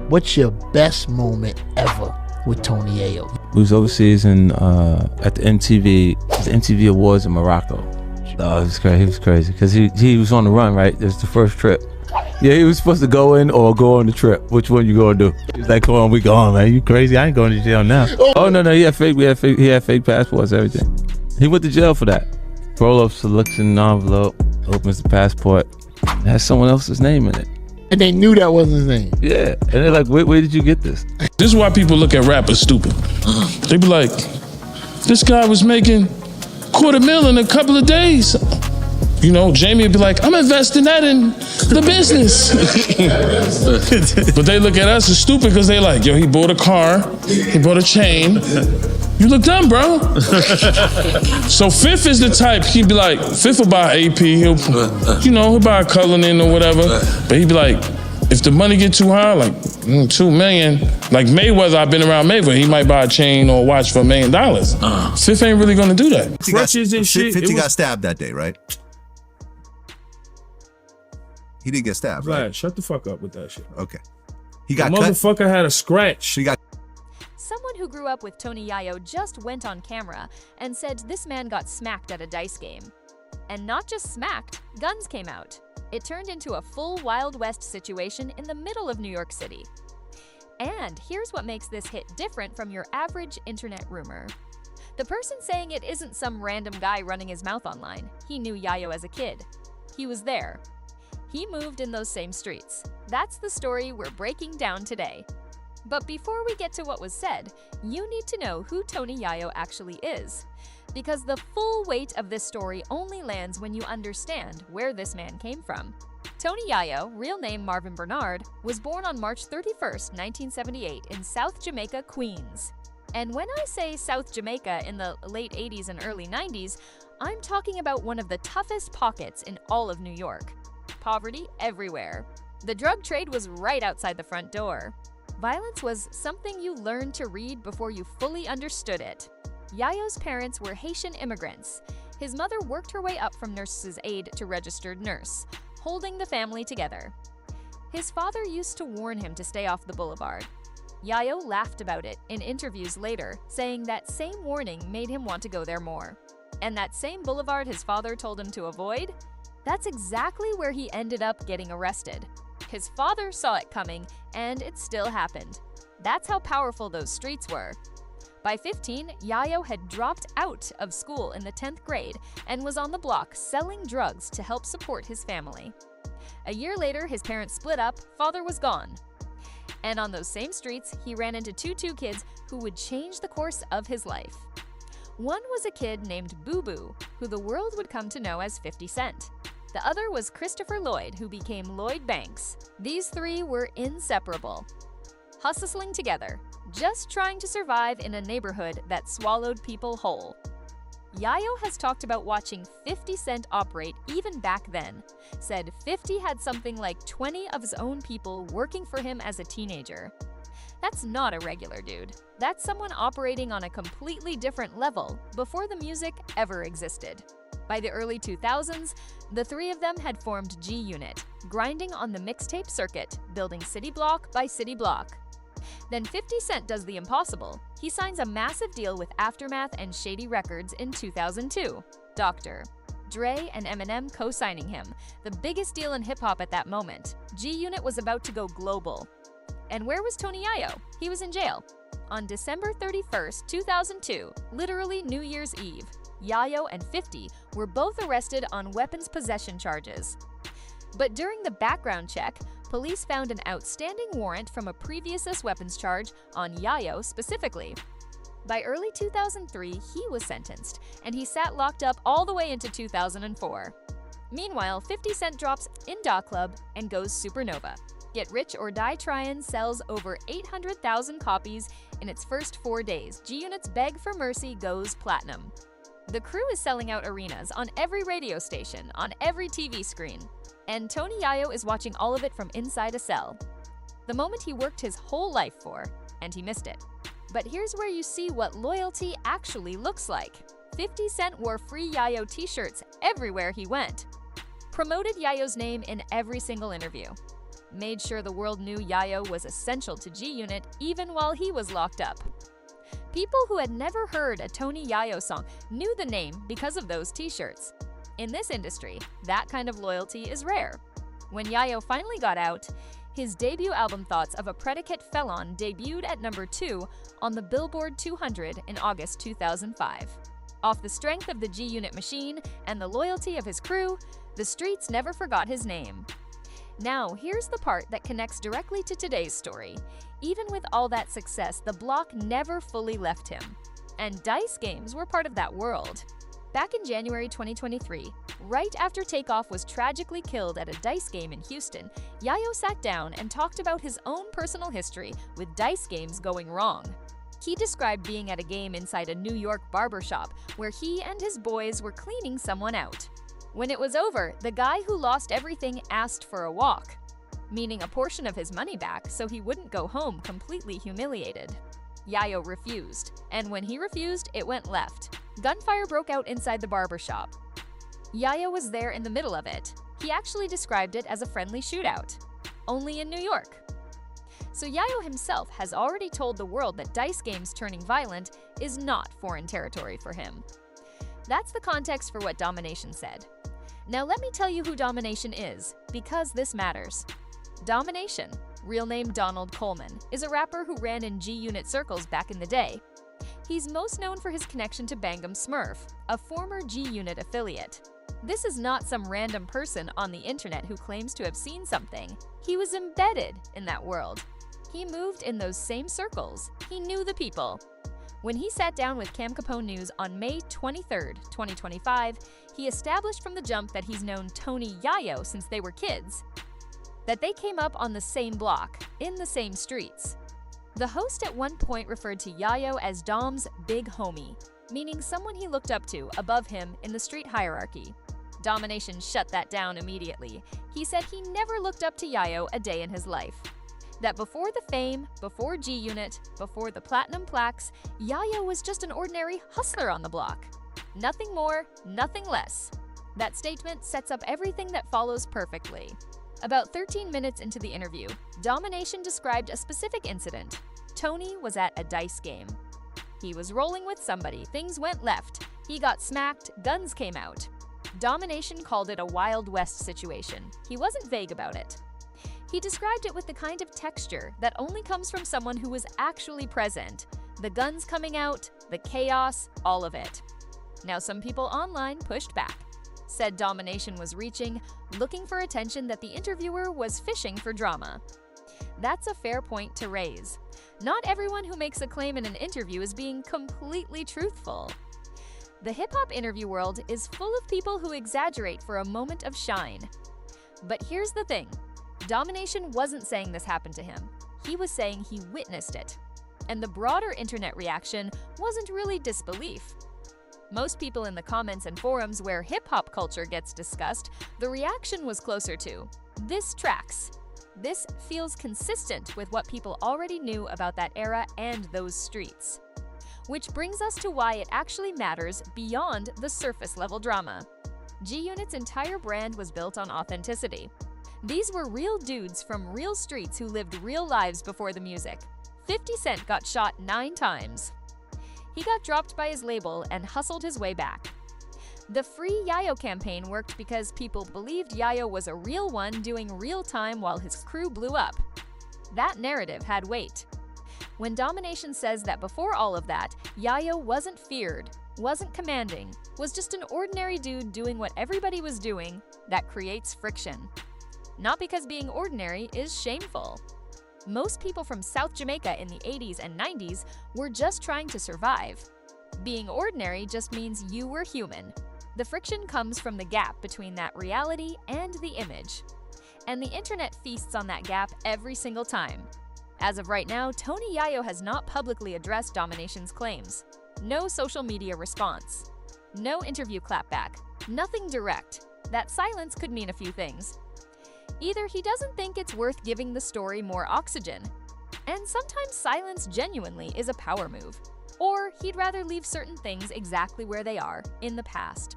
What's your best moment ever with Tony Yayo? We was overseas and at the MTV Awards in Morocco. Oh, it was crazy. He was crazy because he was on the run, right? It was the first trip. Yeah, he was supposed to go in or go on the trip. Which one you gonna do? He's like, come on, we going, man. You crazy? I ain't going to jail now. Oh no, he had fake. He had fake passports, everything. He went to jail for that. Roll-ups, looks in an envelope, opens the passport. It has someone else's name in it. And they knew that wasn't his name. Yeah, and they're like, where did you get this? This is why people look at rappers stupid. They be like, this guy was making $250,000 in a couple of days. You know, Jamie would be like, I'm investing that in the business. But they look at us as stupid because they like, yo, he bought a car, he bought a chain. You look dumb, bro. So Fifth is the type, he'd be like, Fifth will buy AP, he'll buy a Cullinan or whatever. But he'd be like, if the money get too high, like $2 million, like Mayweather, I've been around Mayweather, he might buy a chain or a watch for $1 million. Fifth ain't really gonna do that. Crutches and shit. 50 got stabbed that day, right? He didn't get stabbed, right? Shut the fuck up with that shit. Okay. He got cut. Motherfucker had a scratch. He got. Someone who grew up with Tony Yayo just went on camera and said this man got smacked at a dice game. And not just smacked, guns came out. It turned into a full Wild West situation in the middle of New York City. And here's what makes this hit different from your average internet rumor. The person saying it isn't some random guy running his mouth online. He knew Yayo as a kid. He was there. He moved in those same streets. That's the story we're breaking down today. But before we get to what was said, you need to know who Tony Yayo actually is. Because the full weight of this story only lands when you understand where this man came from. Tony Yayo, real name Marvin Bernard, was born on March 31st, 1978 in South Jamaica, Queens. And when I say South Jamaica in the late 80s and early 90s, I'm talking about one of the toughest pockets in all of New York. Poverty everywhere. The drug trade was right outside the front door. Violence was something you learned to read before you fully understood it. Yayo's parents were Haitian immigrants. His mother worked her way up from nurse's aide to registered nurse, holding the family together. His father used to warn him to stay off the boulevard. Yayo laughed about it in interviews later, saying that same warning made him want to go there more. And that same boulevard his father told him to avoid? That's exactly where he ended up getting arrested. His father saw it coming, and it still happened. That's how powerful those streets were. By 15, Yayo had dropped out of school in the 10th grade and was on the block selling drugs to help support his family. A year later, his parents split up, father was gone. And on those same streets, he ran into two kids who would change the course of his life. One was a kid named Boo Boo, who the world would come to know as 50 Cent. The other was Christopher Lloyd, who became Lloyd Banks. These three were inseparable, hustling together, just trying to survive in a neighborhood that swallowed people whole. Yayo has talked about watching 50 Cent operate even back then, said 50 had something like 20 of his own people working for him as a teenager. That's not a regular dude. That's someone operating on a completely different level before the music ever existed. By the early 2000s, the three of them had formed G-Unit, grinding on the mixtape circuit, building city block by city block. Then 50 Cent does the impossible. He signs a massive deal with Aftermath and Shady Records in 2002. Dr. Dre and Eminem co-signing him, the biggest deal in hip-hop at that moment. G-Unit was about to go global. And where was Tony Yayo? He was in jail. On December 31st, 2002, literally New Year's Eve, Yayo and 50 were both arrested on weapons possession charges. But during the background check, police found an outstanding warrant from a previous weapons charge on Yayo specifically. By early 2003, he was sentenced, and he sat locked up all the way into 2004. Meanwhile, 50 Cent drops In Da Club and goes supernova. Get Rich or Die Tryin' sells over 800,000 copies in its first 4 days. G-Unit's Beg for Mercy goes platinum. The crew is selling out arenas on every radio station, on every TV screen. And Tony Yayo is watching all of it from inside a cell. The moment he worked his whole life for, and he missed it. But here's where you see what loyalty actually looks like. 50 Cent wore free Yayo t-shirts everywhere he went. Promoted Yayo's name in every single interview. made sure the world knew Yayo was essential to G-Unit even while he was locked up. People who had never heard a Tony Yayo song knew the name because of those t-shirts. In this industry, that kind of loyalty is rare. When Yayo finally got out, his debut album Thoughts of a Predicate Felon debuted at number 2 on the Billboard 200 in August 2005. Off the strength of the G-Unit machine and the loyalty of his crew, the streets never forgot his name. Now, here's the part that connects directly to today's story. Even with all that success, the block never fully left him. And dice games were part of that world. Back in January 2023, right after Takeoff was tragically killed at a dice game in Houston, Yayo sat down and talked about his own personal history with dice games going wrong. He described being at a game inside a New York barbershop where he and his boys were cleaning someone out. When it was over, the guy who lost everything asked for a walk, meaning a portion of his money back so he wouldn't go home completely humiliated. Yayo refused, and when he refused, it went left. Gunfire broke out inside the barbershop. Yayo was there in the middle of it. He actually described it as a friendly shootout, only in New York. So Yayo himself has already told the world that dice games turning violent is not foreign territory for him. That's the context for what Domination said. Now let me tell you who Domination is, because this matters. Domination, real name Donald Coleman, is a rapper who ran in G-Unit circles back in the day. He's most known for his connection to Bangum Smurf, a former G-Unit affiliate. This is not some random person on the internet who claims to have seen something. He was embedded in that world. He moved in those same circles. He knew the people. When he sat down with Cam Capone News on May 23, 2025, he established from the jump that he's known Tony Yayo since they were kids, that they came up on the same block, in the same streets. The host at one point referred to Yayo as Dom's big homie, meaning someone he looked up to above him in the street hierarchy. Domination shut that down immediately. He said he never looked up to Yayo a day in his life. That before the fame, before G-Unit, before the platinum plaques, Yayo was just an ordinary hustler on the block. Nothing more, nothing less. That statement sets up everything that follows perfectly. About 13 minutes into the interview, Domination described a specific incident. Tony was at a dice game. He was rolling with somebody, things went left, he got smacked, guns came out. Domination called it a Wild West situation. He wasn't vague about it. He described it with the kind of texture that only comes from someone who was actually present. The guns coming out, the chaos, all of it. Now some people online pushed back, said Domination was reaching, looking for attention, that the interviewer was fishing for drama. That's a fair point to raise. Not everyone who makes a claim in an interview is being completely truthful. The hip-hop interview world is full of people who exaggerate for a moment of shine. But here's the thing. Domination wasn't saying this happened to him. He was saying he witnessed it. And the broader internet reaction wasn't really disbelief. Most people in the comments and forums where hip-hop culture gets discussed, the reaction was closer to, "This tracks. This feels consistent with what people already knew about that era and those streets." Which brings us to why it actually matters beyond the surface-level drama. G-Unit's entire brand was built on authenticity. These were real dudes from real streets who lived real lives before the music. 50 Cent got shot 9 times. He got dropped by his label and hustled his way back. The Free Yayo campaign worked because people believed Yayo was a real one doing real time while his crew blew up. That narrative had weight. When Domination says that before all of that, Yayo wasn't feared, wasn't commanding, was just an ordinary dude doing what everybody was doing, that creates friction. Not because being ordinary is shameful. Most people from South Jamaica in the 80s and 90s were just trying to survive. Being ordinary just means you were human. The friction comes from the gap between that reality and the image. And the internet feasts on that gap every single time. As of right now, Tony Yayo has not publicly addressed Domination's claims. No social media response. No interview clapback. Nothing direct. That silence could mean a few things. Either he doesn't think it's worth giving the story more oxygen, and sometimes silence genuinely is a power move, or he'd rather leave certain things exactly where they are, in the past.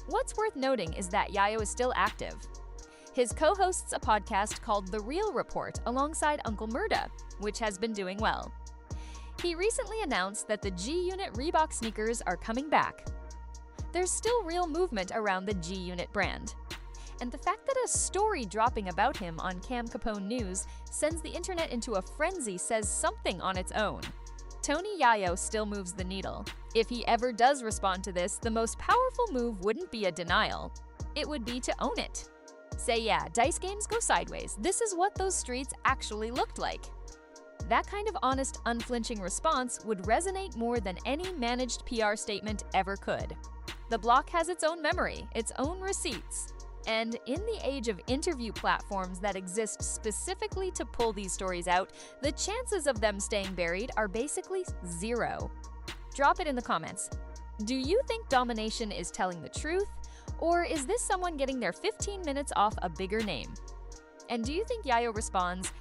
What's worth noting is that Yayo is still active. His co-hosts a podcast called The Real Report alongside Uncle Murda, which has been doing well. He recently announced that the G-Unit Reebok sneakers are coming back. There's still real movement around the G-Unit brand. And the fact that a story dropping about him on Cam Capone News sends the internet into a frenzy says something on its own. Tony Yayo still moves the needle. If he ever does respond to this, the most powerful move wouldn't be a denial. It would be to own it. Say, yeah, dice games go sideways. This is what those streets actually looked like. That kind of honest, unflinching response would resonate more than any managed PR statement ever could. The block has its own memory, its own receipts. And in the age of interview platforms that exist specifically to pull these stories out, the chances of them staying buried are basically zero. Drop it in the comments. Do you think Domination is telling the truth? Or is this someone getting their 15 minutes off a bigger name? And do you think Yayo responds,